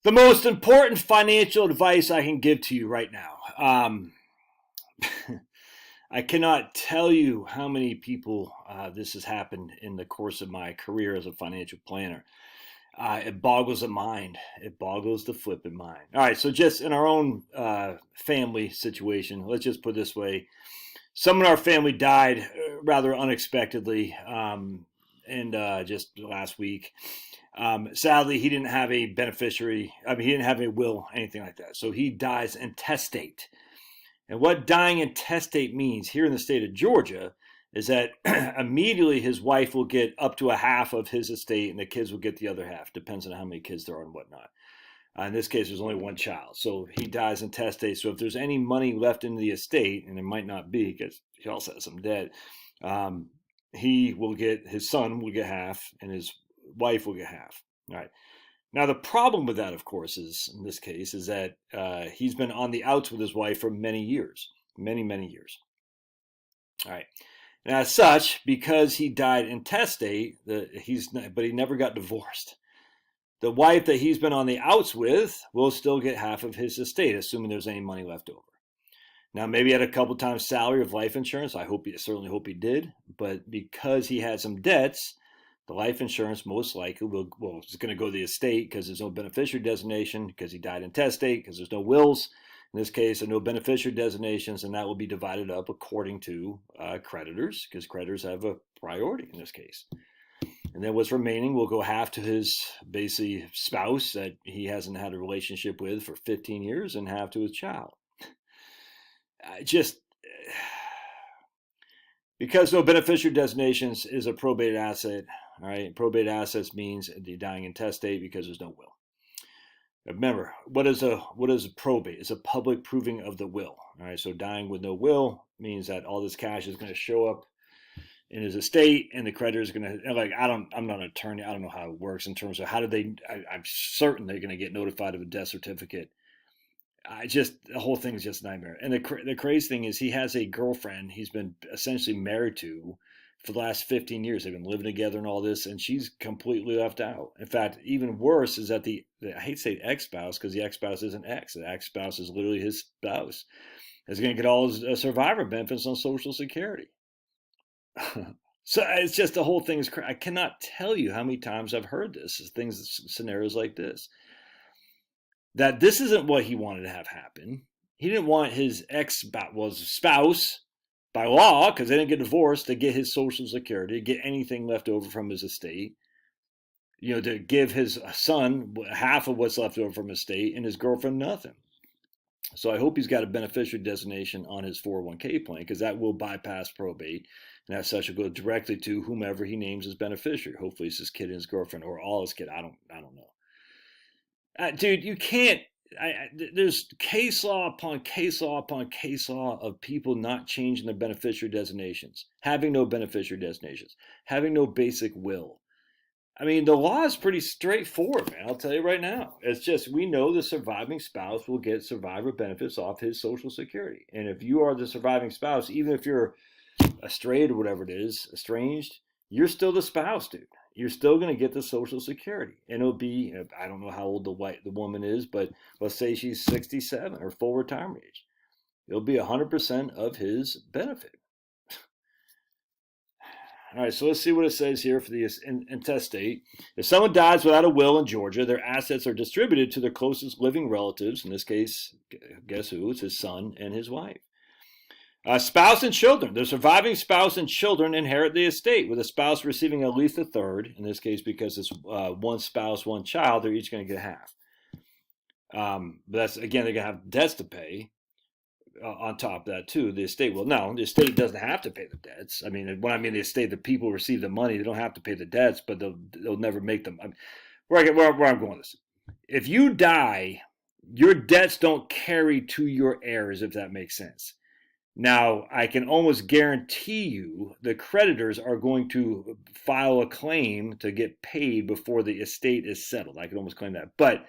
The most important financial advice I can give to you right now. I cannot tell you how many people this has happened in the course of my career as a financial planner. It boggles the mind. It boggles the flipping mind. All right, so just in our own family situation, let's just put it this way. Someone in our family died rather unexpectedly, and just last week. Sadly, he didn't have a beneficiary. He didn't have a will, anything like that. So he dies intestate. And what dying intestate means here in the state of Georgia is that immediately his wife will get up to a half of his estate and the kids will get the other half. Depends on how many kids there are and whatnot. In this case, there's only one child. So he dies intestate. So if there's any money left in the estate, and there might not be because he also has some debt, his son will get half and his wife will get half. All right. Now, the problem with that, of course, is in this case, is that he's been on the outs with his wife for many years, many years. All right. And as such, because he died intestate, but he never got divorced. The wife that he's been on the outs with will still get half of his estate, assuming there's any money left over. Now, maybe he had a couple times salary of life insurance. I certainly hope he did. But because he had some debts, the life insurance most likely is going to go to the estate because there's no beneficiary designation, because he died intestate, because there's no wills. In this case, there are no beneficiary designations, and that will be divided up according to creditors, because creditors have a priority in this case. And then what's remaining will go half to his basically spouse that he hasn't had a relationship with for 15 years and half to his child. Because no beneficiary designations is a probated asset. All right, probated assets means the dying intestate because there's no will. Remember, what is a probate? It's a public proving of the will. All right, so dying with no will means that all this cash is going to show up in his estate, and the creditor is going to I'm not an attorney. I don't know how it works in terms of how do they. I'm certain they're going to get notified of a death certificate. The whole thing is just a nightmare. And the crazy thing is he has a girlfriend he's been essentially married to for the last 15 years. They've been living together and all this, and she's completely left out. In fact, even worse is that I hate to say ex-spouse because the ex-spouse isn't ex. The ex-spouse is literally his spouse. Is going to get all his survivor benefits on Social Security. So it's just the whole thing is I cannot tell you how many times I've heard scenarios like this. That this isn't what he wanted to have happen. He didn't want his spouse by law, because they didn't get divorced, to get his Social Security, get anything left over from his estate, to give his son half of what's left over from his estate and his girlfriend nothing. So I hope he's got a beneficiary designation on his 401k plan, because that will bypass probate, and as such will go directly to whomever he names as beneficiary. Hopefully it's his kid and his girlfriend, or all his kid. I don't know. Dude, you can't. There's case law upon case law upon case law of people not changing their beneficiary designations, having no beneficiary designations, having no basic will. The law is pretty straightforward, man. I'll tell you right now. It's just we know the surviving spouse will get survivor benefits off his Social Security. And if you are the surviving spouse, even if you're estranged or whatever it is, estranged, you're still the spouse, dude. You're still going to get the Social Security. And it'll be, I don't know how old the woman is, but let's say she's 67 or full retirement age. It'll be 100% of his benefit. All right, so let's see what it says here for the intestate. If someone dies without a will in Georgia, their assets are distributed to their closest living relatives. In this case, guess who? It's his son and his wife. Spouse and children. The surviving spouse and children inherit the estate, with a spouse receiving at least a third. In this case, because it's one spouse, one child, they're each going to get half. But that's, again, they're going to have debts to pay on top of that, too. The estate, the estate doesn't have to pay the debts. When I mean the estate, the people receive the money. They don't have to pay the debts, but they'll never make them. Where I'm going with this. If you die, your debts don't carry to your heirs, if that makes sense. Now, I can almost guarantee you the creditors are going to file a claim to get paid before the estate is settled. I can almost claim that. But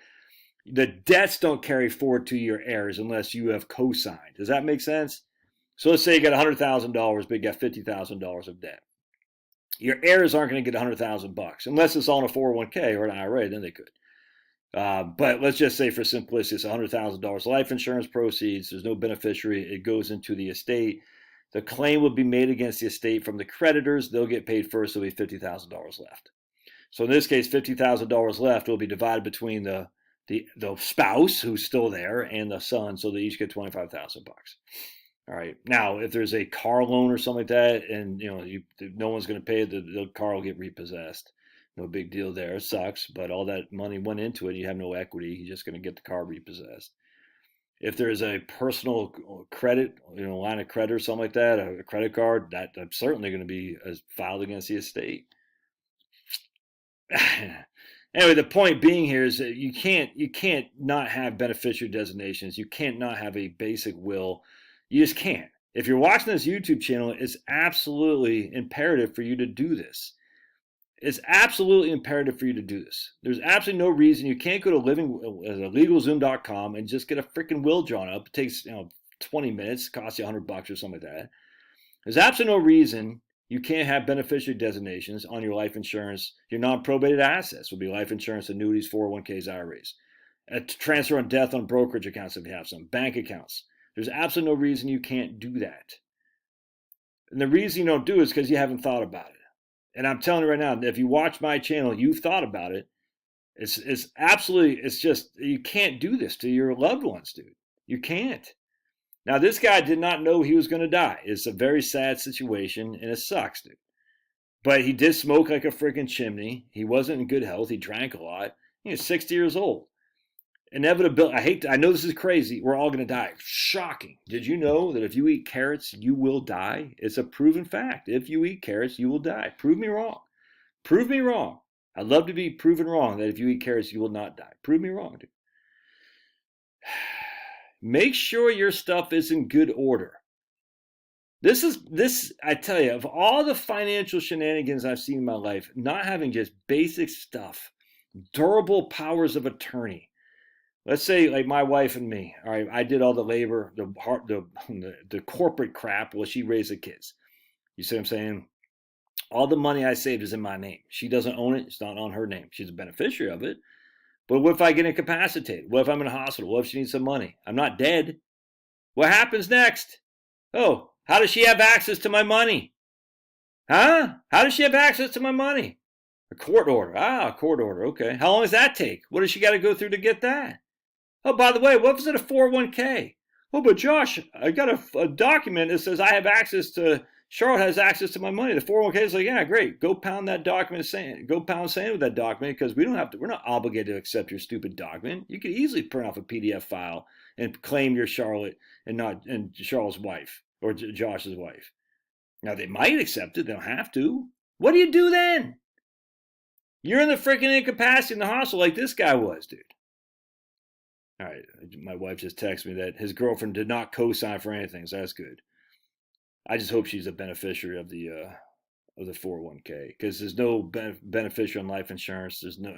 the debts don't carry forward to your heirs unless you have co-signed. Does that make sense? So let's say you got $100,000, but you got $50,000 of debt. Your heirs aren't going to get $100,000 unless it's on a 401k or an IRA, then they could. But let's just say for simplicity, it's $100,000 life insurance proceeds. There's no beneficiary. It goes into the estate. The claim will be made against the estate from the creditors. They'll get paid first. There'll be $50,000 left. So in this case, $50,000 left will be divided between the spouse who's still there and the son, so they each get $25,000. All right. Now, if there's a car loan or something like that, and no one's going to pay it, the car will get repossessed. No big deal there. It sucks, but all that money went into it. You have no equity. You're just going to get the car repossessed. If there's a personal credit, line of credit or something like that, a credit card, that's certainly going to be filed against the estate. Anyway, the point being here is that you can't not have beneficiary designations. You can't not have a basic will. You just can't. If you're watching this YouTube channel, it's absolutely imperative for you to do this. It's absolutely imperative for you to do this. There's absolutely no reason you can't go to LegalZoom.com and just get a freaking will drawn up. It takes 20 minutes, costs you $100 or something like that. There's absolutely no reason you can't have beneficiary designations on your life insurance. Your non-probated assets will be life insurance, annuities, 401ks, IRAs. A transfer on death on brokerage accounts if you have some, bank accounts. There's absolutely no reason you can't do that. And the reason you don't do it is because you haven't thought about it. And I'm telling you right now, if you watch my channel, you've thought about it. It's just, you can't do this to your loved ones, dude. You can't. Now, this guy did not know he was going to die. It's a very sad situation, and it sucks, dude. But he did smoke like a freaking chimney. He wasn't in good health. He drank a lot. He was 60 years old. Inevitability. I know this is crazy. We're all going to die. Shocking. Did you know that if you eat carrots, you will die? It's a proven fact. If you eat carrots, you will die. Prove me wrong. Prove me wrong. I'd love to be proven wrong that if you eat carrots, you will not die. Prove me wrong, dude. Make sure your stuff is in good order. This, I tell you, of all the financial shenanigans I've seen in my life, not having just basic stuff, durable powers of attorney. Let's say like my wife and me, all right, I did all the labor, the corporate crap while she raised the kids. You see what I'm saying? All the money I saved is in my name. She doesn't own it. It's not on her name. She's a beneficiary of it. But what if I get incapacitated? What if I'm in a hospital? What if she needs some money? I'm not dead. What happens next? Oh, how does she have access to my money? Huh? How does she have access to my money? A court order. A court order. Okay. How long does that take? What does she got to go through to get that? Oh, by the way, what was it a 401k? Oh, but Josh, I got a document that says I have access to, Charlotte has access to my money. The 401k is like, yeah, great. Go pound sand with that document because we're not obligated to accept your stupid document. You could easily print off a PDF file and claim you're Charlotte and Charlotte's wife or Josh's wife. Now, they might accept it. They don't have to. What do you do then? You're in the freaking incapacity in the hospital like this guy was, dude. All right, my wife just texted me that his girlfriend did not co-sign for anything, so that's good. I just hope she's a beneficiary of the 401k because there's no beneficiary on life insurance. There's no.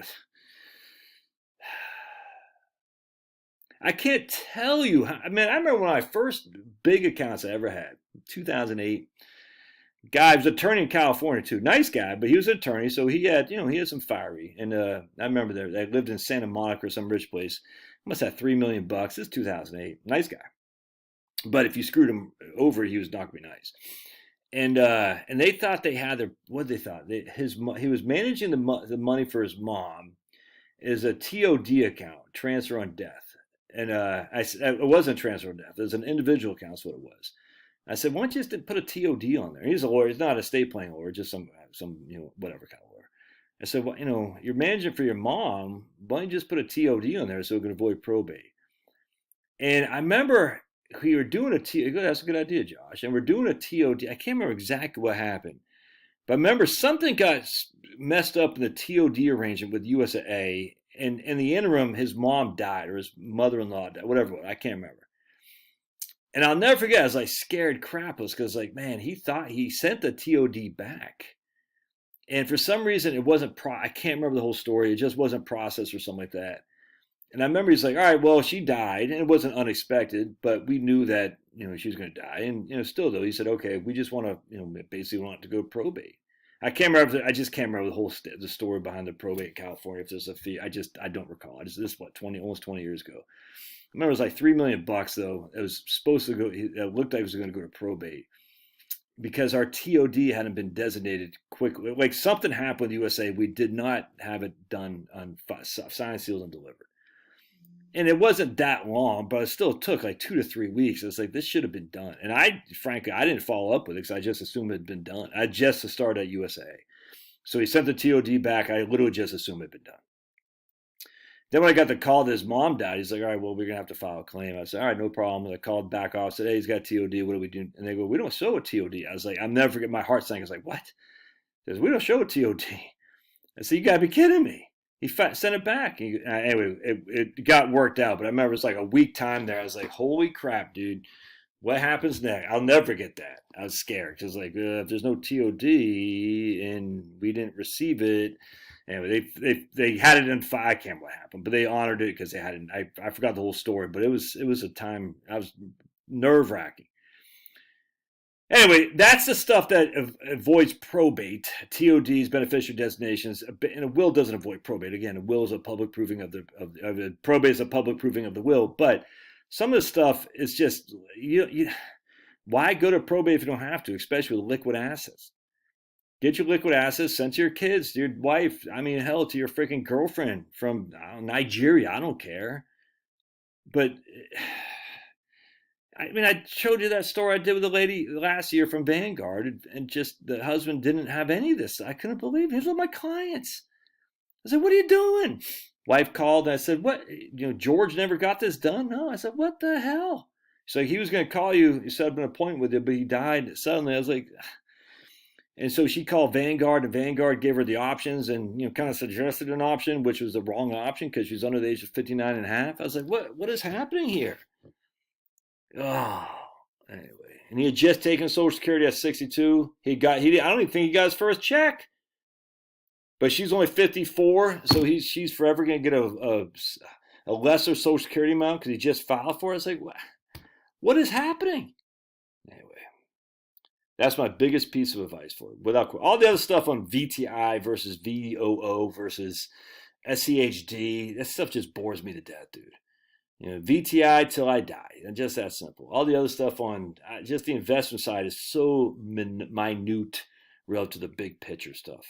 I can't tell you. I remember one of my first big accounts I ever had, 2008. Guy was an attorney in California too. Nice guy, but he was an attorney, so he had some fiery. And I remember they lived in Santa Monica or some rich place. Must have $3 million. This is 2008. Nice guy. But if you screwed him over, he was not going to be nice. And they thought they had what they thought. He was managing the money for his mom is a TOD account, transfer on death. And it wasn't a transfer on death. It was an individual account. That's what it was. I said, why don't you just put a TOD on there? He's a lawyer. He's not a estate planning lawyer, just some whatever kind of lawyer. I said, well, you're managing for your mom. Why don't you just put a TOD on there so we can avoid probate? And I remember we were doing a TOD. That's a good idea, Josh. And we're doing a TOD. I can't remember exactly what happened. But I remember something got messed up in the TOD arrangement with USA. And in the interim, his mom died or his mother-in-law died, whatever. I can't remember. And I'll never forget, I was like scared crapless because he thought he sent the TOD back. And for some reason, it wasn't, I can't remember the whole story. It just wasn't processed or something like that. And I remember he's like, all right, well, she died. And it wasn't unexpected, but we knew that, she was going to die. And, still though, he said, okay, we just want to, basically want to go probate. I can't remember. I just can't remember the whole the story behind the probate in California. If there's a fee, I don't recall. This is what 20 almost 20 years ago. I remember it was like $3 million though. It was supposed to go. It looked like it was going to go to probate because our TOD hadn't been designated quickly. Like something happened with USA. We did not have it done on signed, sealed, and delivered. And it wasn't that long, but it still took like 2 to 3 weeks. It's like this should have been done. And frankly, I didn't follow up with it because I just assumed it had been done. I just started at USA. So he sent the TOD back. I literally just assumed it had been done. Then when I got the call that his mom died, he's like, all right, well, we're going to have to file a claim. I said, all right, no problem. And I called back off, said, hey, he's got TOD. What do we do? And they go, we don't show a TOD. I was like, I'll never forget my heart sank. I was like, what? He says, we don't show a TOD. I said, you got to be kidding me. He sent it back. Anyway, it got worked out. But I remember it was like a week time there. I was like, holy crap, dude. What happens next? I'll never forget that. I was scared because like if there's no TOD and we didn't receive it, anyway, they had it in file. I can't remember what happened, but they honored it because they had it. I forgot the whole story, but it was a time. I was nerve wracking. Anyway, that's the stuff that avoids probate. TODs, beneficiary designations, and a will doesn't avoid probate. Again, a will is a public proving of the probate is a public proving of the will. But some of the stuff is just why go to probate if you don't have to, especially with liquid assets. Get your liquid assets sent to your kids, to your wife. I mean, hell, to your freaking girlfriend from Nigeria. I don't care. But I mean, I showed you that story I did with the lady last year from Vanguard, and just the husband didn't have any of this. I couldn't believe it. He's one of my clients. I said, what are you doing? Wife called, and I said, what? George never got this done? No. I said, what the hell? She's like, he was going to call you. He set up an appointment with you, but he died suddenly. I was like, and so she called Vanguard, and Vanguard gave her the options and, kind of suggested an option, which was the wrong option because she's under the age of 59 and a half. I was like, what is happening here? Oh, anyway. And he had just taken Social Security at 62. I don't even think he got his first check. But she's only 54, so she's forever going to get a lesser Social Security amount because he just filed for it. It's like, what is happening? Anyway, that's my biggest piece of advice for it. Without all the other stuff on VTI versus VOO versus SCHD, that stuff just bores me to death, dude. VTI till I die, and just that simple. All the other stuff on just the investment side is so minute relative to the big picture stuff.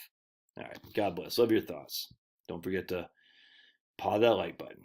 All right, God bless. Love your thoughts. Don't forget to paw that like button.